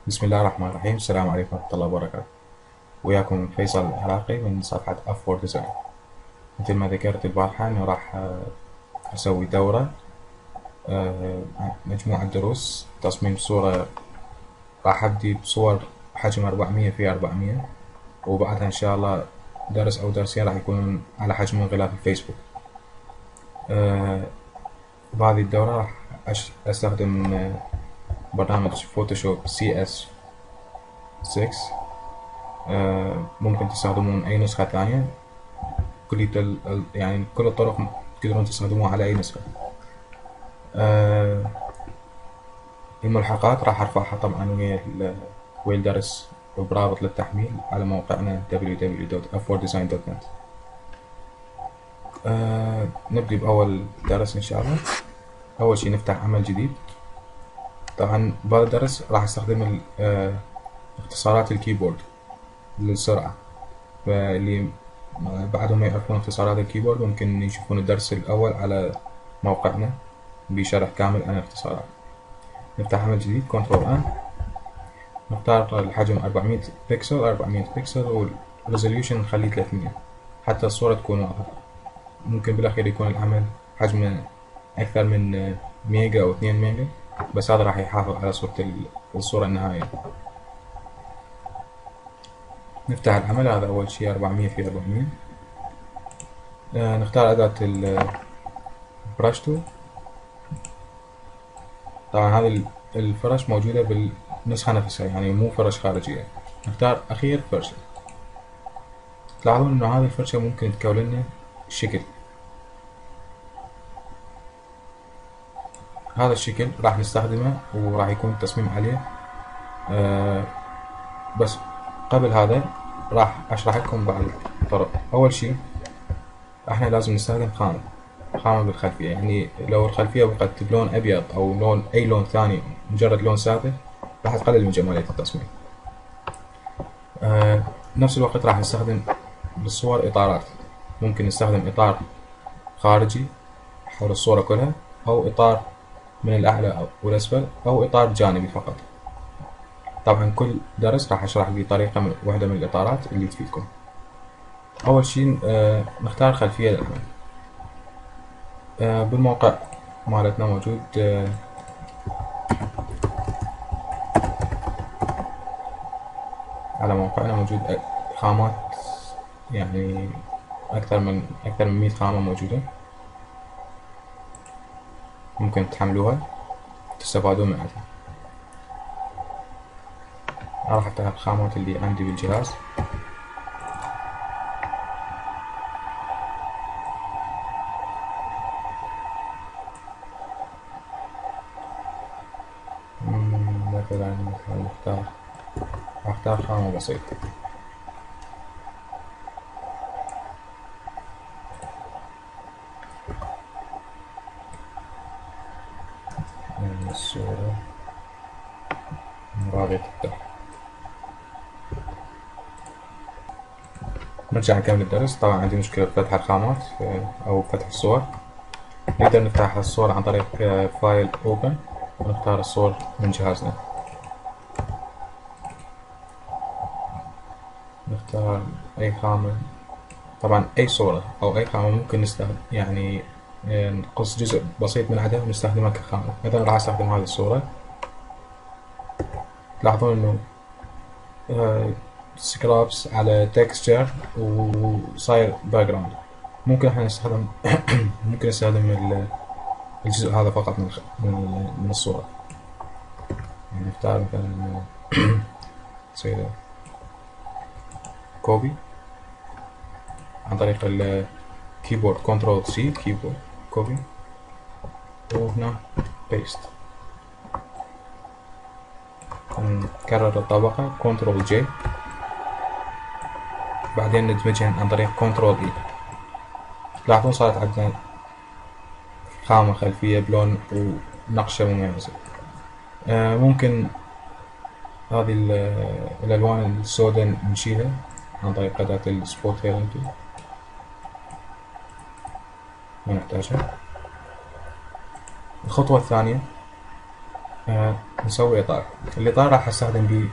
بسم الله الرحمن الرحيم. السلام عليكم ورحمة الله وبركاته. وياكم فيصل العراقي من صفحة أفور ديزاين. مثل ما ذكرت البارحة إنه راح أسوي دورة، مجموعة دروس تصميم صورة. راح أبدي بصور حجم 400 في 400، وبعدها إن شاء الله درس أو درسين راح يكونون على حجم غلاف الفيسبوك. بهذه الدورة راح أستخدم برنامج فوتوشوب CS6. ممكن تستخدمون أي نسخة ثانية. يعني كل الطرق تقدرون تستخدموها على أي نسخة. الملحقات راح أرفعها طبعا ويا الدرس برابط للتحميل على موقعنا www.f4design.net. نبدي بأول درس إن شاء الله. أول شي نفتح عمل جديد. طبعا بهذا الدرس راح أستخدم اختصارات الكيبورد للسرعة، فاللي بعدهم ما يعرفون اختصارات الكيبورد ممكن يشوفون الدرس الأول على موقعنا بشرح كامل عن الاختصارات. نفتح عمل جديد، كنترول ان، نختار الحجم 400 بكسل والريزوليوشن نخليه 300 حتى الصورة تكون واضحة. ممكن بالأخير يكون العمل حجمه أكثر من ميجا أو 2 ميجا، بس هذا راح يحافظ على الصورة النهائية. نفتح العمل. هذا أول شي 400 في 400. نختار أداة البرش تول. طبعا هذه الفرش موجودة بالنسخة نفسها، يعني مو فرش خارجية. نختار أخير فرشة. تلاحظون إنه هذه الفرشة ممكن تكون لنا شكل. هذا الشكل راح نستخدمه وراح يكون التصميم عليه. بس قبل هذا راح أشرح لكم بعض الطرق. أول شي احنا لازم نستخدم خامة بالخلفية. يعني لو الخلفية بقت بلون أبيض أو لون أي لون ثاني، مجرد لون ساده، راح تقلل من جمالية التصميم. نفس الوقت راح نستخدم بالصور إطارات. ممكن نستخدم إطار خارجي حول الصورة كلها، أو إطار من الأعلى والأسفل، أو إطار جانبي فقط. طبعا كل درس راح أشرح بطريقة من واحدة من الإطارات اللي تفيدكم. أول شي نختار خلفية للعمل. بالموقع مالتنا موجود على موقعنا موجود خامات، يعني أكثر من 100 خامة موجودة، ممكن تحملوها تستفادون منها. راح أفتح الخامات اللي عندي بالجهاز. مثلا أختار خامة بسيطة. من الصورة راضية تفتح. نرجع نكمل الدرس. طبعا عندي مشكلة بفتح الخامات أو فتح الصور. نقدر نفتح الصور عن طريق فايل اوبن، ونختار الصور من جهازنا. نختار أي خامة. طبعا أي صورة أو أي خامة ممكن نستخدم، يعني نقص جزء بسيط من عدها ونستخدمها كخامة. مثلا راح أستخدم هذه الصورة. تلاحظون إنه سكرابس على تكستشر وصاير باك جراوند. ممكن احنا نستخدم ممكن نستخدم الجزء هذا فقط من الصورة. يعني نختار مثلا نسوي كوبي عن طريق الكيبورد، كنترول سي كيبورد كوبي، وهنا بيست. نكرر الطبقة كنترول جي، بعدين ندمجها عن طريق كنترول اي. تلاحظون صارت عندنا خامة خلفية بلون ونقشة مميزة. ممكن هذه الألوان السوداء نشيلها عن طريق أداة السبوت هيرنج، ما نحتاجها. الخطوة الثانية نسوي إطار. الإطار راح أستخدم بيه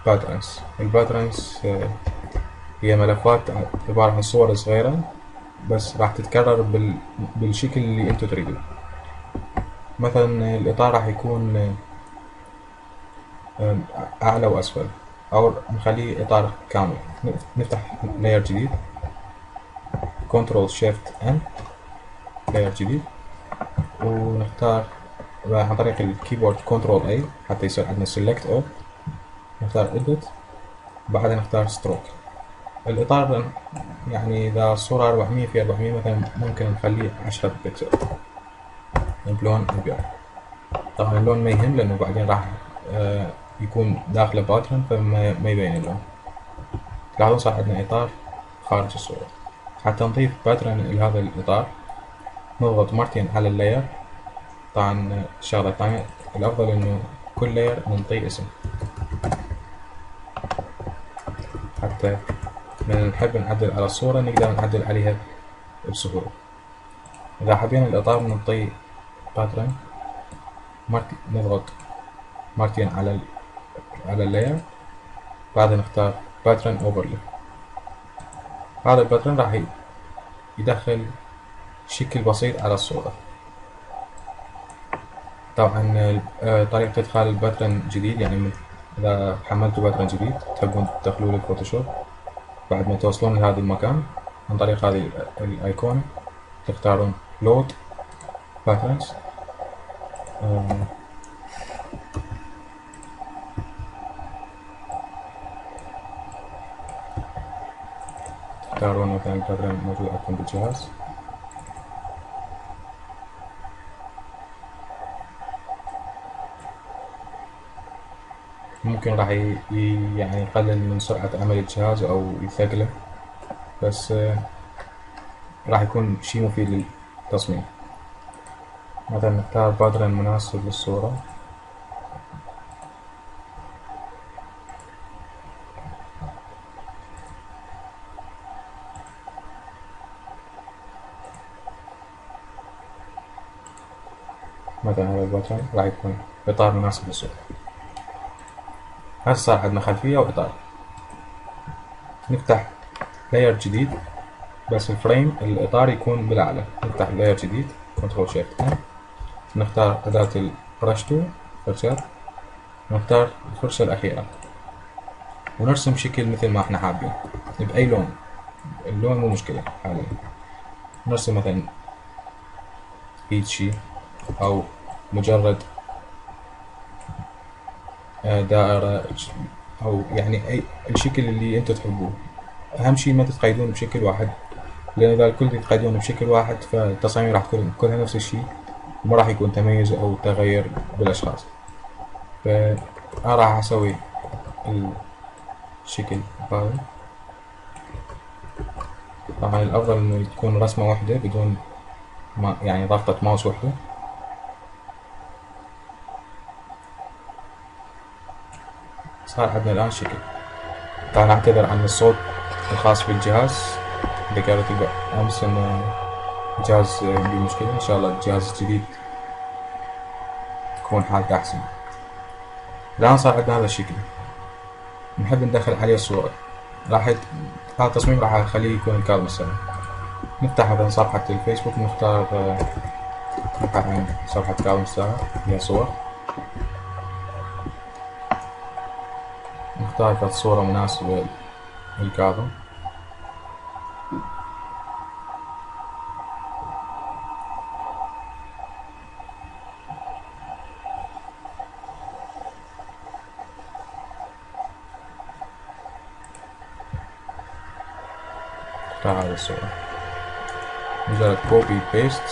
باترنز. الباترنز هي ملفات عبارة عن صور صغيرة بس راح تتكرر بالشكل اللي انتوا تريدوه. مثلا الإطار راح يكون أعلى وأسفل، أو نخليه إطار كامل. نفتح لاير جديد، كنترول شيفت ان، لاير جديد، ونختار عن طريق الكيبورد كنترول اي حتى يصير عندنا سيلكت اول، نختار اديت، بعدها نختار ستروك. الإطار يعني إذا الصورة 400 في 400 مثلا ممكن نخليه 10 بكسل بلون أبيض. طبعا اللون ما يهم لأنه بعدين راح يكون داخله باترن فما يبين اللون. تلاحظون صار عندنا إطار خارج الصورة. حتى نضيف باترن لهذا الإطار نضغط مرتين على اللاير. طبعا الشغلة الثانية الأفضل إنه كل لاير نعطيه اسم حتى من نحب نعدل على الصورة نقدر نعدل عليها بسهولة. إذا حبينا الإطار نعطيه باترن، نضغط مرتين على اللاير، بعدها نختار باترن اوفرلي. هذا الباترن راح يدخل شكل بسيط على الصورة. طبعا طريقة إدخال الباترن جديد، يعني إذا حملتوا باترن جديد تحبون تدخلوه للفوتوشوب، بعد ما توصلون لهذا المكان عن طريق هذه الأيقونة تختارون لود باترنز، تختارون مثلا الباترن موجود عندكم بالجهاز. ممكن راح يعني يقلل من سرعة عمل الجهاز أو يثقله، بس راح يكون شي مفيد للتصميم. مثلا نختار باترن مناسب للصورة، مثلا هذا الباترن راح يكون إطار مناسب للصورة. هسه صار عندنا خلفية وإطار. نفتح لاير جديد بس الفريم الإطار يكون بالأعلى. نفتح لاير جديد كنترول شيفت ان، نختار أداة البرش تول فرشات، نختار الفرشة الأخيرة ونرسم شكل مثل ما احنا حابين بأي لون. اللون مو مشكلة حاليا. نرسم مثلا هيك شي أو مجرد دائرة أو يعني أي الشكل اللي أنتوا تحبوه. أهم شي ما تتقيدون بشكل واحد، لأن إذا الكل تتقيدون بشكل واحد فالتصاميم راح تكون كلها نفس الشي وما راح يكون تميز أو تغير بالأشخاص. فأنا راح أسوي الشكل هذا. طبعا الأفضل إنه تكون رسمة واحدة بدون ما يعني ضغطة ماوس واحدة. صار عندنا الآن شكل. طبعا أعتذر عن الصوت الخاص بالجهاز، ذكرت أمس إن الجهاز بمشكلة. إن شاء الله الجهاز الجديد تكون حالته أحسن. الآن صار عندنا هذا الشكل، نحب ندخل عليه الصورة. هذا التصميم راح أخليه يكون كاظم السنة. نفتح مثلا صفحة الفيسبوك، نختار نبحث عن صفحة كاظم السنة فيها صور، نختار صورة مناسبة للكاظم. نختار هذه الصورة، مجرد كوبي بيست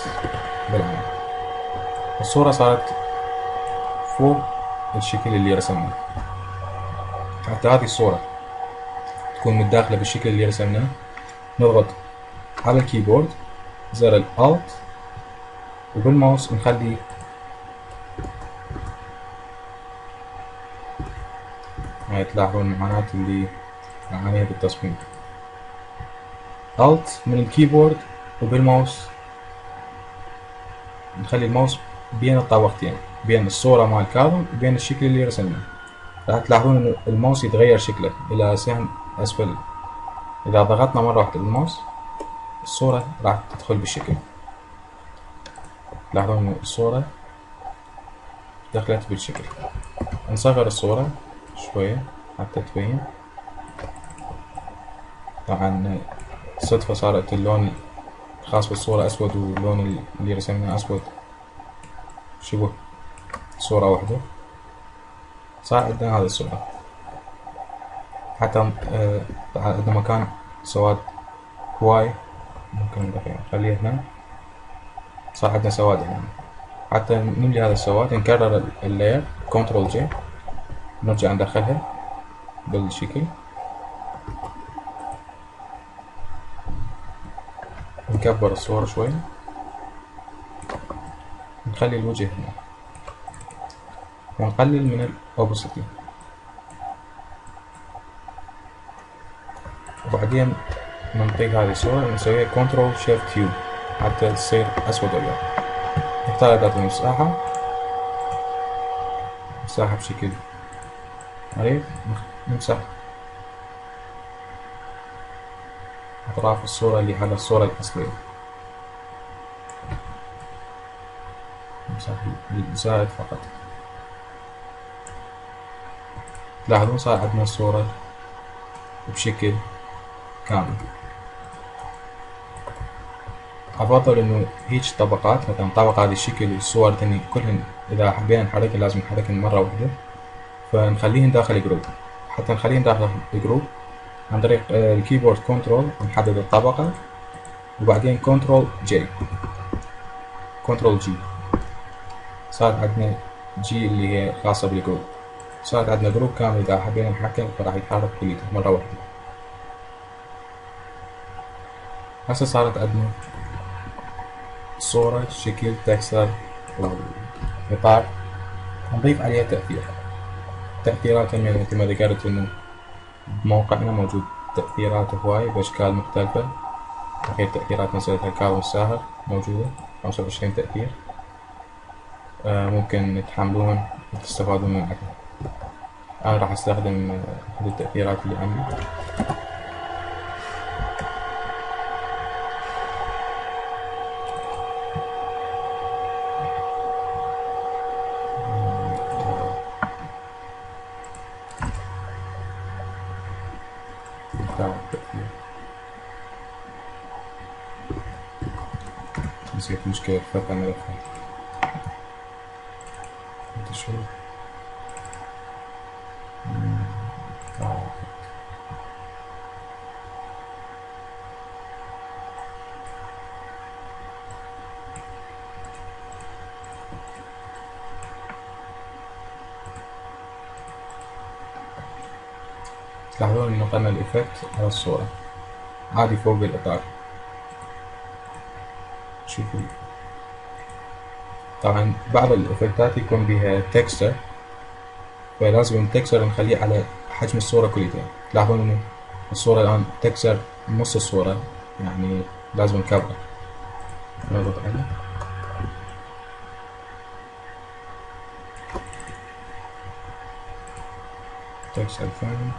بالعمل. الصورة صارت فوق الشكل اللي رسمناه. حتى هذه الصورة تكون متداخلة بالشكل اللي رسمناه نضغط على الكيبورد زر الالت وبالماوس نخلي هاي تلاحظون المعاناة اللي نعانيها بالتصميم. الت من الكيبورد وبالماوس نخلي الماوس بين الطاولتين بين الصورة مال كاظم وبين الشكل اللي رسمناه. راح تلاحظون إنه الماوس يتغير شكله إلى سهم أسفل. إذا ضغطنا مرة واحدة بالماوس الصورة راح تدخل بالشكل. تلاحظون إنه الصورة دخلت بالشكل. نصغر الصورة شوية حتى تبين. طبعا صدفة صارت اللون الخاص بالصورة أسود واللون اللي رسمناه أسود، شبه صورة واحدة. صار عندنا هذه الصورة حتى عندنا مكان سواد هواي، ممكن نخليه هنا. صار عندنا سواد هنا. حتى نملي هذا السواد نكرر اللاير كنترول جي، نرجع ندخلها بالشكل، نكبر الصورة شوي، نخلي الوجه هنا ونقلل من الأوبسيتي، وبعدين ننطيق هذه الصورة نسويها كنترول شيفت يو حتى تصير أسود أبيض. نختار أداة المساحة بشكل عريض، نمسح أطراف الصورة اللي على الصورة الأصلية، نمسح الزائد فقط. تلاحظون صار عندنا الصورة بشكل كامل. أفضل إنه هيج طبقات، مثلا طبقة هذا الشكل والصور ثاني كلهن إذا حبينا نحركهن لازم نحركهن مرة واحدة، فنخليهن داخل جروب. حتى نخليهن داخل الجروب عن طريق الكيبورد كنترول نحدد الطبقة، وبعدين كنترول جي، كنترول جي صارت عندنا جي اللي هي خاصة بالجروب. صارت عندنا جروب كامل إذا حبينا نحكم فراح يتحرك كليته مرة واحدة. هسه صارت عندنا صورة شكل تكسر وإطار، نضيف عليها تأثيرات. مثل ما ذكرت إنه بموقعنا موجود تأثيرات هواي بأشكال مختلفة، غير تأثيرات مثل الكاظم الساهر موجودة 25 تأثير، ممكن تحملون وتستفادون من أكثر. أنا راح أستخدم أحد التأثيرات اللي عندي. نسيت مشكلة فتح الملفات. انتشر تلاحظون إنه نقلنا الإفكت على الصورة عادي فوق الإطار. شوفوا طبعا بعض الإفكتات يكون بها تكستر، فلازم التكستر نخليه على حجم الصورة كلها. تلاحظون إنه الصورة الآن تكستر نص الصورة، يعني لازم نكبره. نضغط عليه تكستر فين.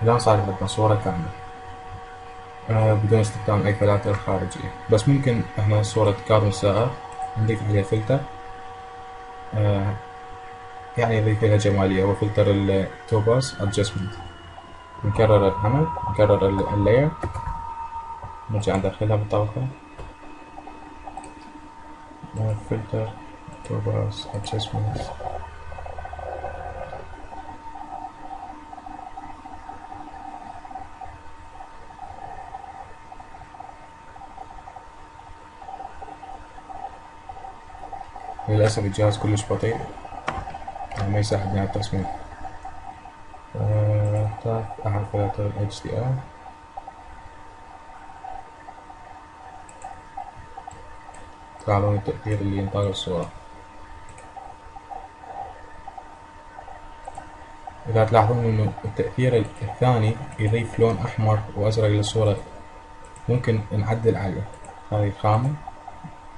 الآن صار عندنا صورة كاملة بدون استخدام أي فلاتر خارجية. بس ممكن احنا صورة كاظم الساهر نضيف عليها فلتر، يعني يضيف لها جمالية، هو فلتر التوباس ادجستمنت. نكرر العمل، نكرر اللاير، نرجع ندخلها بالطبقة، فلتر توباس ادجستمنت. للأسف الجهاز كلش بطيء ما يساعدني على التصميم. أحد فلاتر HDR. تعالون التأثير اللي ينطلق الصورة. إذا تلاحظون إنه التأثير الثاني يضيف لون أحمر وأزرق للصورة، ممكن نعدل عليه. هذه الخامة،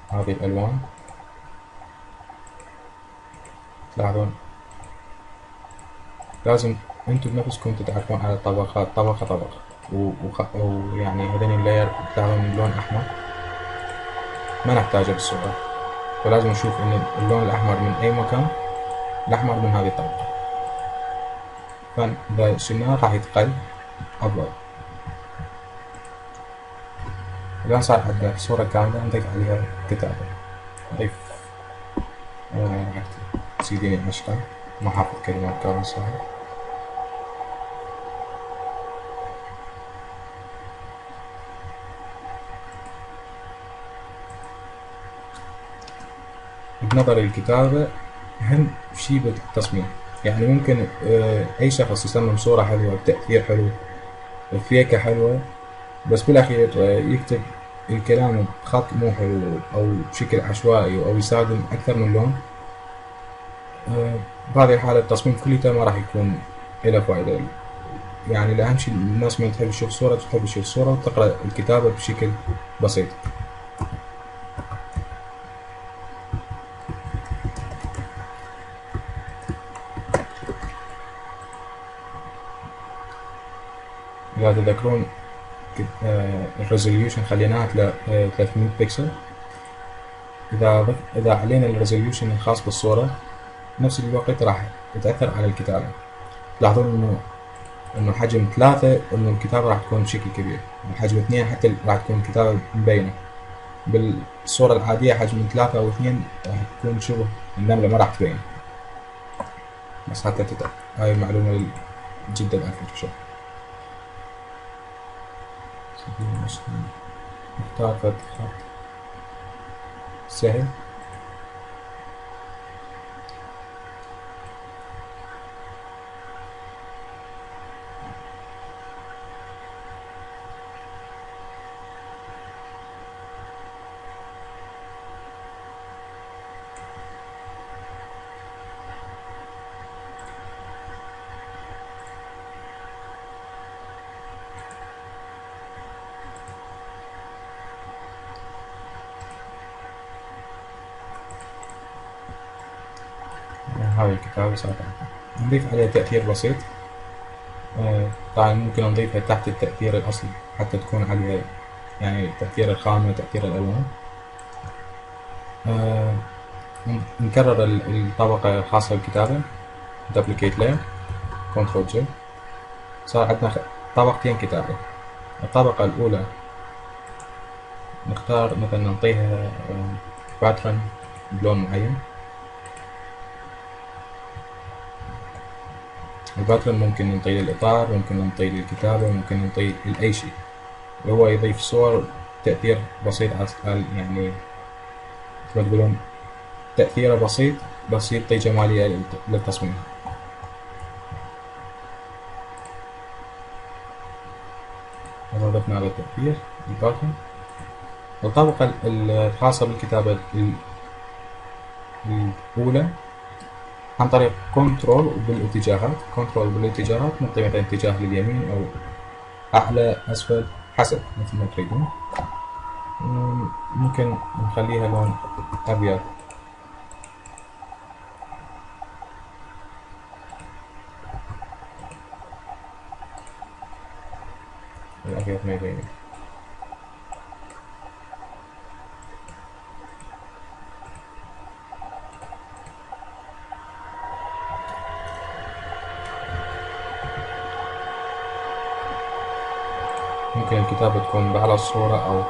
هذه الألوان، تلاحظون لازم انتم بنفسكم تتعرفون على الطبقات، طبقة طبقة، ويعني هذين اللاير تلاحظون اللون أحمر ما نحتاجه بالصورة، فلازم نشوف إن اللون الأحمر من أي مكان، الأحمر من هذه الطبقة، فإذا شلناه راح يتقل أفضل. الآن صار عندنا صورة كاملة نضيف عليها كتابة. نضيف سيديني أشتغل ما حافظ كلمات كاملة صحيح. بنظري الكتابة أهم شي بالتصميم، يعني ممكن أي شخص يصمم صورة حلوة بتأثير حلو بفيكة حلوة، بس بالأخير يكتب الكلام بخط مو حلو أو بشكل عشوائي أو يستخدم أكثر من لون. بهذه الحالة التصميم كليته ما راح يكون له فائدة. يعني الأهم شي الناس من تحب تشوف صورة تحب تشوف صورة وتقرأ الكتابة بشكل بسيط. إذا تذكرون الريزوليوشن خليناها 300 بكسل. إذا علينا الريزوليوشن الخاص بالصورة نفس الوقت راح يتأثر على الكتابة. تلاحظون إنه حجم 3 إنه الكتابة راح تكون بشكل كبير، حجم 2 حتى راح تكون الكتابة مبينة. بالصورة العادية حجم 3 أو 2 راح تكون شبه النملة ما راح تبين. بس حتى هاي المعلومة جدا الآن في الفوتوشوب. نختار خط سهل. هاي الكتابة صارت نضيف عليها تأثير بسيط. طبعا ممكن نضيفها تحت التأثير الأصلي حتى تكون عليها يعني تأثير الخامة وتأثير الألوان. نكرر الطبقة الخاصة بالكتابة، duplicate layer، Ctrl J، صار عندنا طبقتين كتابة. الطبقة الأولى نختار مثلا نعطيها باترن بلون معين. الباترن ممكن نعطيه للإطار، ممكن نعطيه للكتابة، ممكن نعطيه لأي شيء، وهو يضيف صور تأثير بسيط على يعني مثل ما تقولون تأثيره بسيط بس يعطي جمالية للتصميم. هذا ضفنا على التأثير الباترن. الطبقة الخاصة بالكتابة الأولى عن طريق كنترول بالاتجاهات نعطي مثلا اتجاه لليمين أو أعلى أسفل حسب مثل ما تريدون. ممكن نخليها لون أبيض، الأبيض ما يبين. ممكن الكتابة تكون على الصورة أو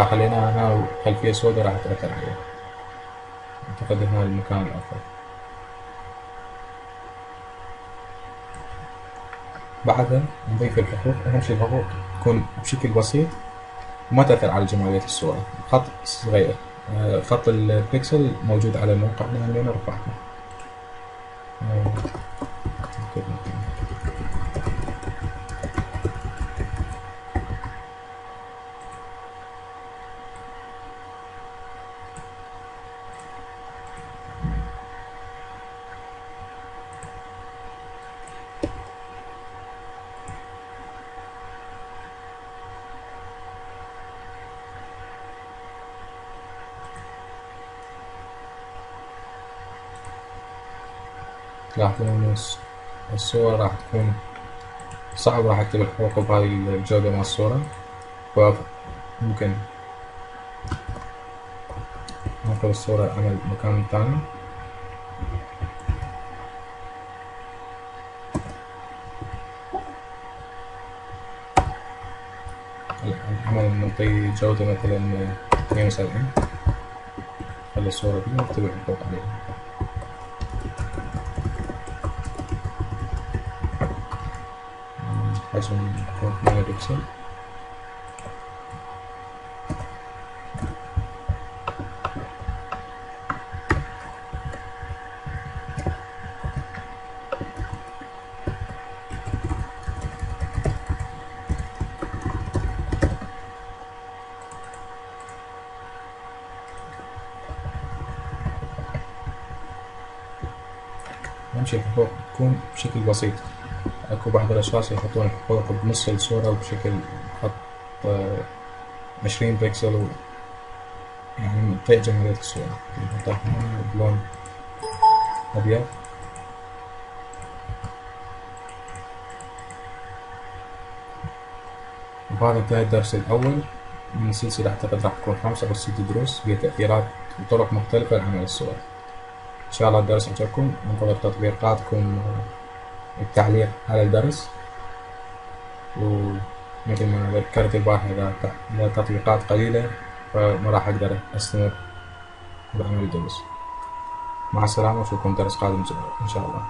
خليناها وخلفية سوداء راح تأثر عليها. أعتقد هنا المكان الأفضل. بعدها نضيف الحقوق. أهم شي الحقوق تكون بشكل بسيط وما تأثر على جمالية الصورة. خط صغير، خط البكسل موجود على الموقع لأننا رفعته. راح تكون الصورة راح تكون صعب، راح أكتب الحروف بهاي الجودة مع الصورة، فممكن ننقل الصورة أعمل مكان ثاني. العمل نعطي جودة مثلا 72، خلي الصورة دي نكتب الحروف عليها. حجم يكون 8 بكسل. نمشي الحقوق تكون بشكل بسيط. اكو بعض الاشخاص يحطون الحقوق بنص الصورة وبشكل خط 20 بكسل، يعني تضيع جمالية الصورة. نحطها هون بلون أبيض. وبهذا انتهى الدرس الأول من سلسلة، أعتقد راح تكون 5 أو 6 دروس فيها تأثيرات وطرق مختلفة لعمل الصور. إن شاء الله الدرس عجبكم، ننتظر تطبيقاتكم والتعليق على الدرس. ومثل ما ذكرت البارحة، إذا تطبيقات قليلة فما راح أقدر أستمر بعمل الدرس. مع السلامة، وأشوفكم درس قادم إن شاء الله.